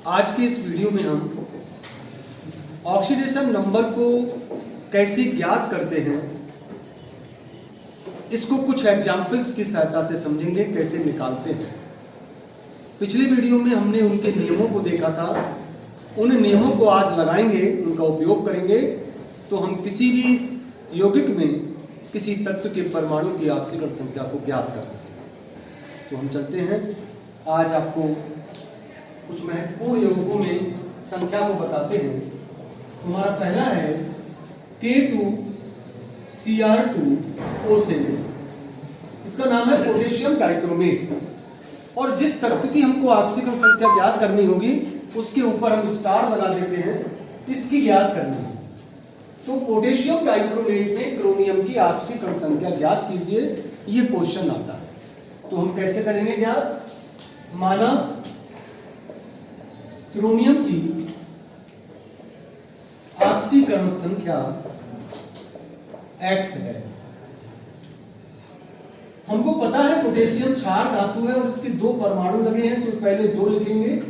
आज के इस वीडियो में हम ऑक्सीडेशन नंबर को कैसे ज्ञात करते हैं, इसको कुछ एग्जाम्पल्स की सहायता से समझेंगे कैसे निकालते हैं। पिछली वीडियो में हमने उनके नियमों को देखा था, उन नियमों को आज लगाएंगे, उनका उपयोग करेंगे तो हम किसी भी यौगिक में किसी तत्व के परमाणु की ऑक्सीकरण संख्या को ज्ञात कर सकें। तो हम चलते हैं, आज आपको कुछ महत्वपूर्ण यौगिकों में संख्या को बताते हैं। हमारा पहला है K2Cr2O7। इसका नाम है पोटेशियम डाइक्रोमेट। और जिस तत्व की हमको ऑक्सीकरण संख्या ज्ञात करनी होगी उसके ऊपर हम स्टार लगा देते हैं, इसकी ज्ञात करनी है। तो पोटेशियम डाइक्रोमेट में क्रोमियम की ऑक्सीकरण संख्या ज्ञात कीजिए, ये क्वेश्चन आता है। तो हम कैसे करेंगे ज्ञात? माना क्रोमियम की ऑक्सीकरण संख्या X है। हमको पता है पोटेशियम क्षार धातु है और इसके दो परमाणु लगे हैं, तो पहले दो लिखेंगे।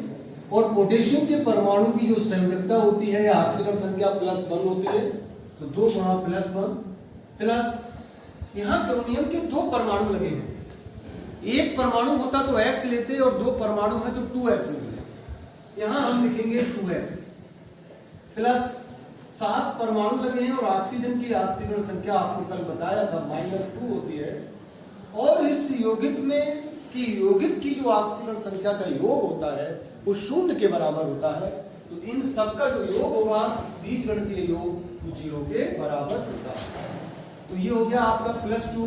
और पोटेशियम के परमाणु की जो संयोजकता होती है या ऑक्सीकरण संख्या +1 होती है, तो 2 गुणा +1 प्लस यहां क्रोमियम के दो परमाणु लगे हैं। एक परमाणु होता तो X लेते और दो परमाणु है तो 2X लेते। यहां हम लिखेंगे 2X प्लस 7 परमाणु लगे हैं और ऑक्सीजन की ऑक्सीकरण संख्या आपको कल बताया था -2 होती है। और इस यौगिक में की यौगिक की जो ऑक्सीकरण संख्या का योग होता है वो 0 के बराबर होता है। तो इन सब का जो योग होगा बीजगणितीय योग 0 के बराबर होता है। तो ये हो गया आपका +2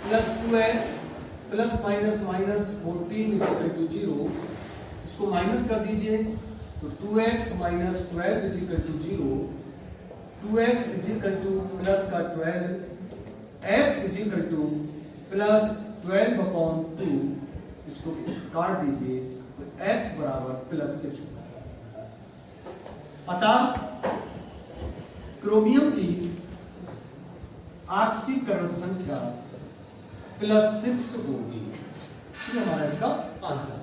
+ 2x प्लस माइनस माइनस 14 = 0। इसको माइनस कर दीजिए तो 2x - 12 = 0। 2x प्लस का 12, x +12/2। इसको काट दीजिए तो x बराबर +6। अतः क्रोमियम की ऑक्सीकरण संख्या +6 होगी। ये हमारा इसका आंसर है।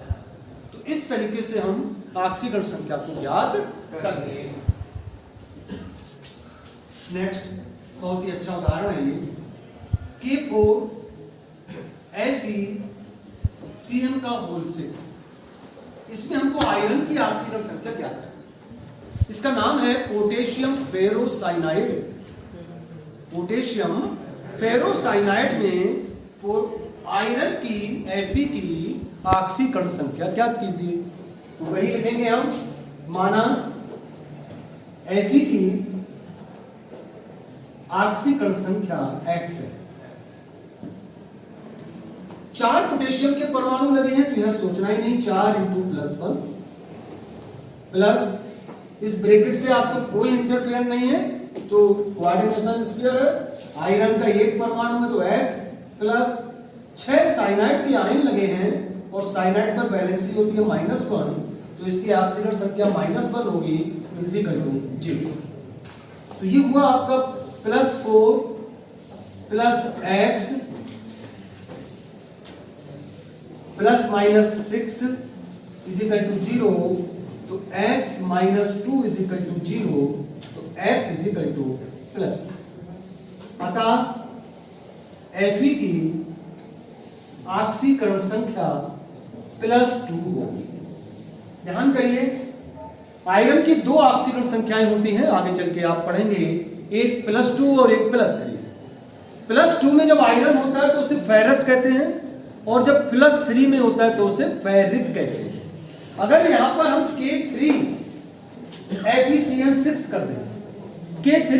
तो इस तरीके से हम ऑक्सीकरण संख्या को याद करते हैं। नेक्स्ट बहुत ही अच्छा उदाहरण है ये K4Fe(CN)6। इसमें हमको आयरन की ऑक्सीकरण संख्या क्या है? इसका नाम है पोटेशियम फेरोसाइनाइड। पोटेशियम फेरोसाइनाइड में आयरन की Fe की ऑक्सीकरण संख्या क्या कीजिए? तो वही लिखेंगे हम। माना Fe की ऑक्सीकरण संख्या X है। 4 पोटेशियम के परमाणु लगे हैं तो यह सोचना ही नहीं, 4 × +1 प्लस इस ब्रैकेट से आपको कोई इंटरफेयर नहीं है तो कोऑर्डिनेशन स्क्वायर है। आयरन का एक परमाणु है तो X प्लस 6 साइनाइड के आयन लगे हैं और साइनाइड पर वैलेंसी होती है -1, तो इसकी ऑक्सीकरण संख्या -1 होगी = 0। तो ये हुआ आपका +4 प्लस x प्लस -6 = 0। तो x - 2 = 0। तो x +2। अतः Fe की ऑक्सीकरण संख्या +2 होगी। ध्यान करिए, आयरन की दो ऑक्सीकरण संख्याएं होती हैं, आगे चल के आप पढ़ेंगे, एक +2 और एक +3। +2 में जब आयरन होता है तो उसे फेरस कहते हैं और जब +3 में होता है तो उसे फेरिक कहते हैं। अगर यहां पर हम K3FeCN6 कर दें, K3,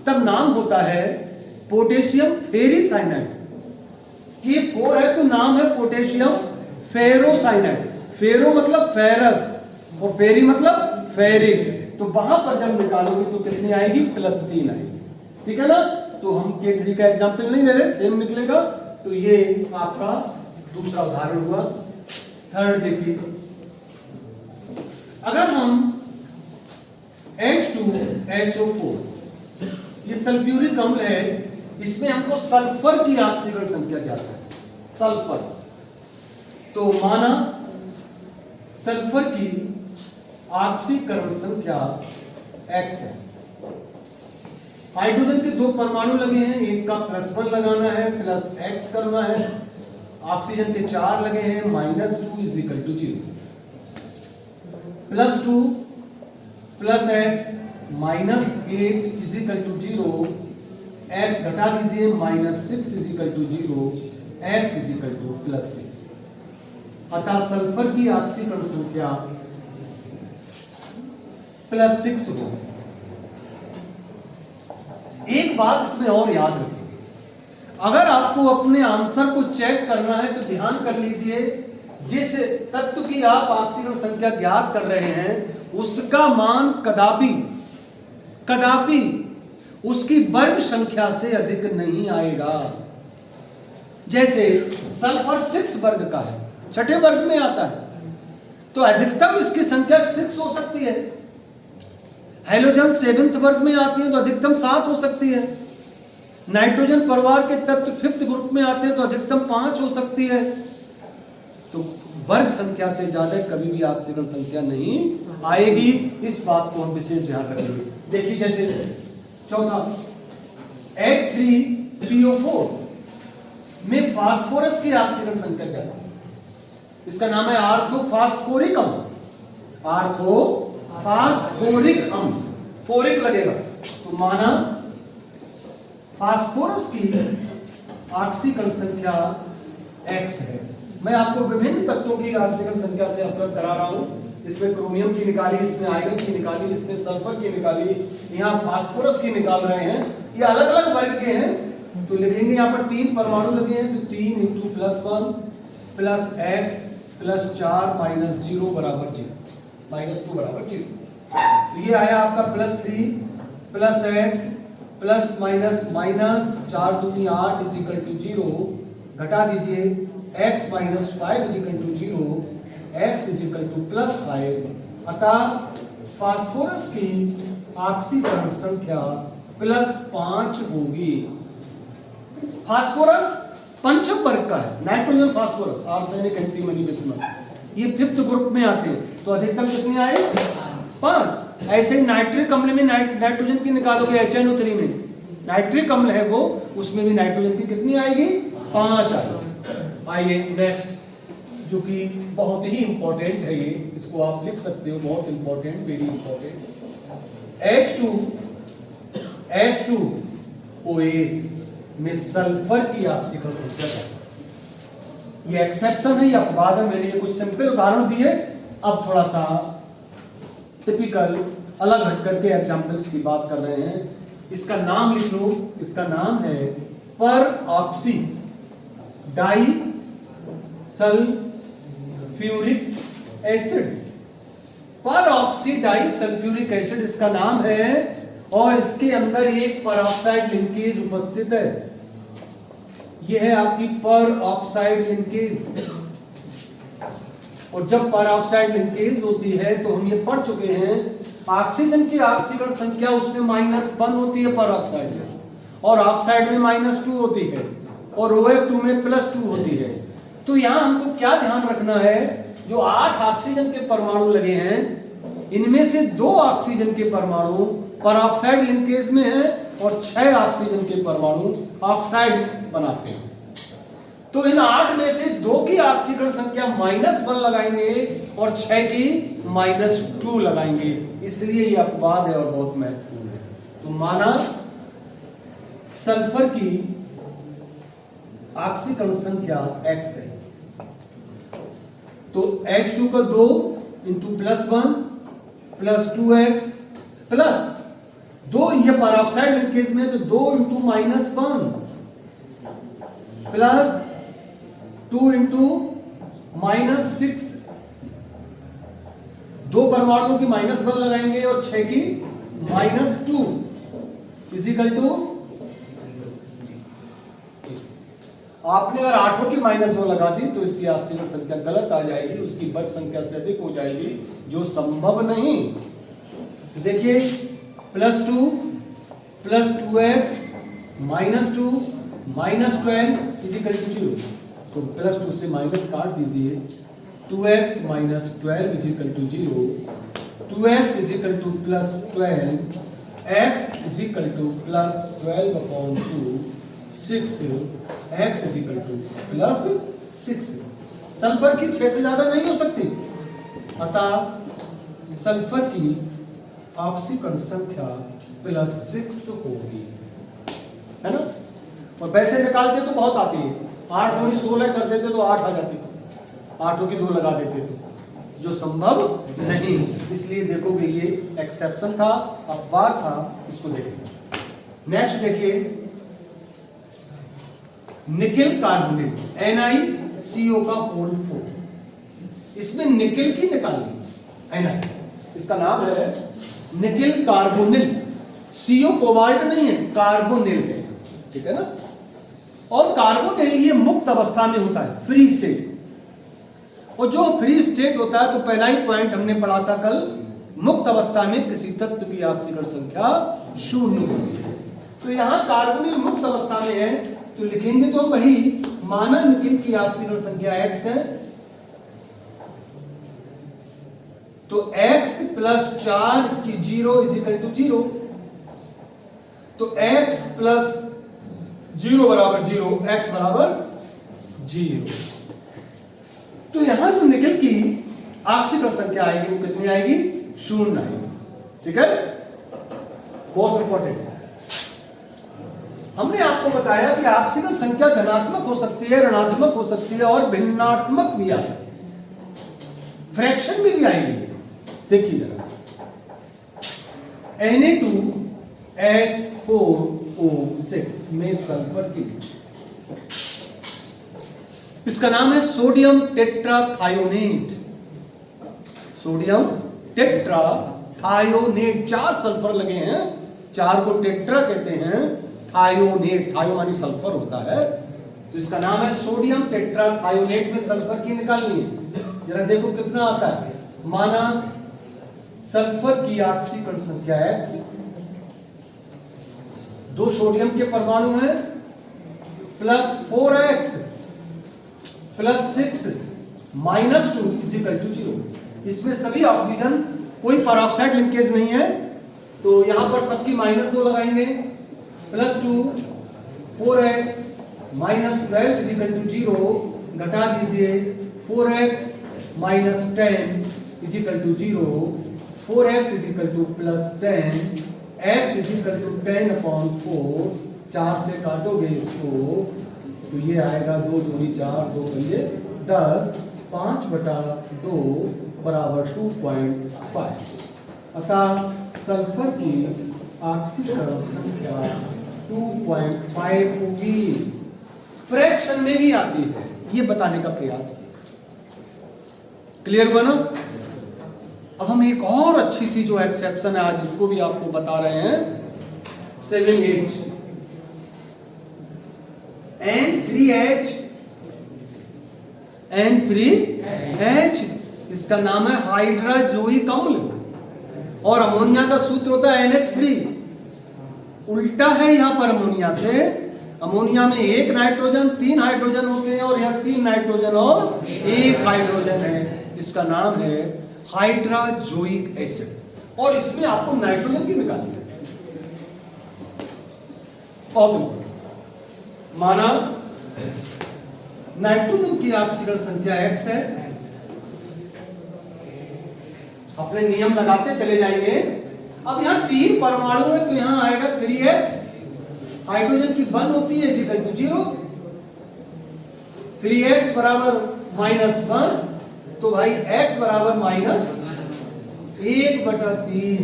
तब नाम होता है पोटेशियम फेरीसाइनाइड। K4 है तो नाम है पोटेशियम फेरोसाइनाइड। फेरो मतलब फेरस और फेरी मतलब फेरिक। तो वहां पर जब निकालोगे तो कितनी आएगी? +3 आएगी। ठीक है ना? तो हम K3 का एग्जांपल नहीं ले रहे, सेम निकलेगा। तो ये आपका दूसरा उदाहरण हुआ। थर्ड देखिए, अगर हम H2SO4, ये सल्फ्यूरिक अम्ल है, इसमें हमको सल्फर की ऑक्सीकरण संख्या क्या है? सल्फर। तो माना सल्फर की ऑक्सीकरण संख्या x है। हाइड्रोजन के दो परमाणु लगे हैं, एक का +1 लगाना है, +x करना है। ऑक्सीजन के 4 लगे हैं, -2 = 0। +2 +x -8 = 0। x घटा दीजिए, -6 = 0। x = +6। अतः सल्फर की ऑक्सीकरण संख्या +6 हो। एक बात इसमें और याद रखिए, अगर आपको अपने आंसर को चेक करना है तो ध्यान कर लीजिए, जिस तत्व की आप ऑक्सीकरण संख्या ज्ञात कर रहे हैं उसका मान कदापि उसकी वर्ग संख्या से अधिक नहीं आएगा। जैसे सल्फर 6 वर्ग का है, छठे वर्ग में आता है, तो अधिकतम इसकी संख्या 6 हो सकती है। हाइड्रोजन 7th वर्ग में आती है तो अधिकतम 7 हो सकती है। नाइट्रोजन परिवार के तत्व 5th ग्रुप में आते हैं तो अधिकतम 5 हो सकती है। तो वर्ग संख्या से ज्यादा कभी भी ऑक्सीकरण संख्या नहीं आएगी। इस बात को हम विशेष ध्यान रखेंगे। देखिए जैसे चौथा H3PO4 में फास्फोरस की ऑक्सीकरण संख्या क्या है? इसका नाम है आर्थोफास्फोरिक अम्ल। आर्थोफास्फोरिक अम्ल, फोरिक लगेगा तो माना फास्फोरस की ऑक्सीकरण संख्या x है। मैं आपको विभिन्न तत्वों की ऑक्सीकरण संख्या से अवगत करा रहा हूं। इसमें क्रोमियम की निकाली, इसमें आयरन की निकाली, इसमें सल्फर की निकाली, यहाँ फास्फोरस की निकाल रहे हैं। ये अलग अलग वर्ग के हैं तो लिखेंगे यहाँ पर 3 परमाणु लगे हैं तो 3 × +1 +x +4 -0 = 0, -2 = 0। ये आया आपका +3 +x ±-4 दूनी 8 = 0। घटा दीजिए, x - 5 = 0, x = +5। अतः फास्फोरस की ऑक्सीकरण संख्या +5 होगी। फास्फोरस पंचम वर्ग का है। Nitrogen phosphorus, arsenic, antimony, bismuth, ये 5th ग्रुप में आते हैं तो अधिकतम कितने आए? 5। ऐसे नाइट्रिक अम्ल में नाइट्रोजन की निकालोगे HNO3 में, नाइट्रिक अम्ल है वो, उसमें भी नाइट्रोजन की कितनी आएगी? 5 आएगी। आइए नेक्स्ट, जो कि बहुत ही इंपॉर्टेंट है, ये इसको आप लिख सकते हो, बहुत इंपॉर्टेंट, वेरी इंपॉर्टेंट। H2SO8 में सल्फर की ऑक्सीकरण संख्या है। ये एक्सेप्शन है या अपवाद है? मेरे लिए कुछ सिंपल उदाहरण दिए, अब थोड़ा सा टिपिकल अलग हट करके एग्जांपल्स की बात कर रहे हैं। इसका नाम लिख लो, इसका नाम है पर ऑक्सी डाई सल्फ्यूरिक एसिड। पर ऑक्सी डाई सल्फ्यूरिक एसिड इसका नाम है और इसके अंदर एक परऑक्साइड लिंकेज उपस्थित है। यह है आपकी पर ऑक्साइड लिंकेज। और जब पर ऑक्साइड लिंकेज होती है तो हम ये पढ़ चुके हैं, ऑक्सीजन की ऑक्सीकरण संख्या उसमें -1 होती है पर ऑक्साइड में, और ऑक्साइड में -2 होती है, और OF2 में +2 होती है। तो यहां हमको क्या ध्यान रखना है, जो 8 ऑक्सीजन के परमाणु लगे हैं इनमें से 2 ऑक्सीजन के परमाणु परऑक्साइड लिंकेज में है और 6 ऑक्सीजन के परमाणु ऑक्साइड बनाते हैं। तो इन 8 में से 2 की ऑक्सीकरण संख्या -1 लगाएंगे और 6 की -2 लगाएंगे, इसलिए यह अपवाद है और बहुत महत्वपूर्ण है। तो माना सल्फर की ऑक्सीकरण संख्या x है, तो H2 का 2 × +1 +2x प्लस 2, ये परऑक्साइड लिंकेज में तो 2 × -1 प्लस 2 × -6, 2 परमाणुओं की -1 लगाएंगे और 6 की -2 = आपने अगर 8 की -2 लगा दी तो इसकी ऑक्सीजन संख्या गलत आ जाएगी, उसकी वर्ग संख्या से अधिक हो जाएगी, जो संभव नहीं। तो देखिए +2 +2x -2 -12 = 0। तो +2 से माइनस काट दीजिए 2x minus 12 is equal to 0, 2x is equal to plus 12, x is equal to plus 12 upon 2, 6, x is equal to plus 6। Sulphur की 6 से ज्यादा नहीं हो सकती, अतः सल्फर की ऑक्सीकरण संख्या प्लस 6 होगी, है ना। और वैसे निकालते तो बहुत आती है, 8 और 16 कर देते तो 8 आ जाती, 8 की 2 लगा देते तो, जो संभव नहीं, इसलिए देखोगे ये एक्सेप्शन था, अपवाद था, इसको देखेंगे। नेक्स्ट देखिए, निकेल कार्बोनेट NiCO का होल 4, इसमें निकेल की निकालनी Ni, इसका नाम है निकेल कार्बोनिल, CO कोबाल्ट नहीं है, कार्बोनिल है, ठीक है ना। और कार्बोनिल ये मुक्त अवस्था में होता है, फ्री स्टेट, और जो फ्री स्टेट होता है तो पहला ही पॉइंट हमने पढ़ा था कल, मुक्त अवस्था में किसी तत्व की ऑक्सीकरण संख्या 0 होगी। तो यहां कार्बोनिल मुक्त अवस्था में है तो लिखेंगे तो वही, माना निकेल की ऑक्सीकरण संख्या x है, तो x प्लस 4 इसकी 0 इज इक्वल टू 0, तो x प्लस 0 बराबर 0, x बराबर 0। तो यहां जो निकेल की ऑक्सीकरण संख्या आएगी वो कितनी आएगी? 0 आएगी, ठीक है। बहुत इंपॉर्टेंट है, हमने आपको बताया कि ऑक्सीकरण संख्या धनात्मक हो सकती है, ऋणात्मक हो सकती है और भिन्नात्मक भी आ सकती है, फ्रैक्शन में भी आएगी। देखिए जरा, Na2S4O6 में सल्फर की, इसका नाम है sodium tetrathionate, sodium tetrathionate, 4 sulphur लगे हैं, 4 को टेट्रा कहते हैं, थायोनेट, थायो मानी सल्फर होता है, तो इसका नाम है सोडियम टेट्राथायोनेट में सल्फर की निकालनी है। जरा देखो कितना आता है, माना सल्फर की ऑक्सीकरण संख्या x, 2 सोडियम के परमाणु हैं, plus 4x plus 6 minus 2 is equal to 0। इसमें सभी ऑक्सीजन, कोई पेरोक्साइड लिंकेज नहीं है, तो यहां पर सबकी -2 लगाएंगे, plus 2 4x minus 12 is equal to 0, घटा दीजिए 4x minus 10 is equal to 0, 4x is equal to plus 10, x is equal to 10 upon 4, 4 से काटोगे इसको तो ये आएगा 2 दूनी 4, 2 पंजे 10, 5/2 बराबर 2.5। अतः सल्फर की ऑक्सीकरण संख्या 2.5 होगी, फ्रैक्शन में भी आती है, ये बताने का प्रयास किया। क्लियर हुआ ना। अब हम एक और अच्छी सी जो एक्सेप्शन है आज उसको भी आपको बता रहे हैं, 7H N3H, इसका नाम है हाइड्रोजोइक अम्ल, और अमोनिया का सूत्र होता है NH3, उल्टा है यहां पर अमोनिया से, अमोनिया में 1 नाइट्रोजन 3 हाइड्रोजन होते हैं और यहां 3 नाइट्रोजन और 1 हाइड्रोजन है, इसका नाम है हाइड्रोजोइक एसिड, और इसमें आपको नाइट्रोजन की निकालनी है। और माना नाइट्रोजन की ऑक्सीकरण संख्या x है, अपने नियम लगाते चले जाएंगे। अब यहां 3 परमाणु है तो यहां आएगा 3x, हाइड्रोजन की 1 होती है इज इक्वल टू 0, 3x बराबर -1, तो भाई x बराबर -1/3,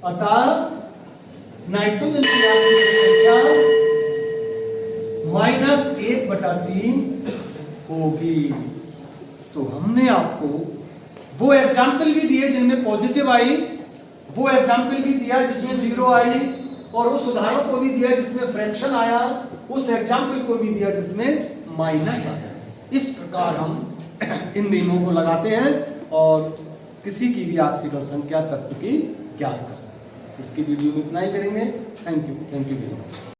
अतः नाइट्रोजन की संख्या -1/3 होगी। तो हमने आपको वो एग्जाम्पल भी दिए जिनमें पॉजिटिव आई, वो एग्जाम्पल भी दिया जिसमें 0 आई, और उस उदाहरण को भी दिया जिसमें फ्रैक्शन आया, उस एग्जाम्पल को भी दिया जिसमें माइनस आया। इस प्रकार हम इन नियमों को लगाते हैं और किसी की भी ऑक्सीकरण संख्या तत्व की ज्ञात कर सकते हैं। इसकी वीडियो में इतना ही करेंगे। Thank you very much.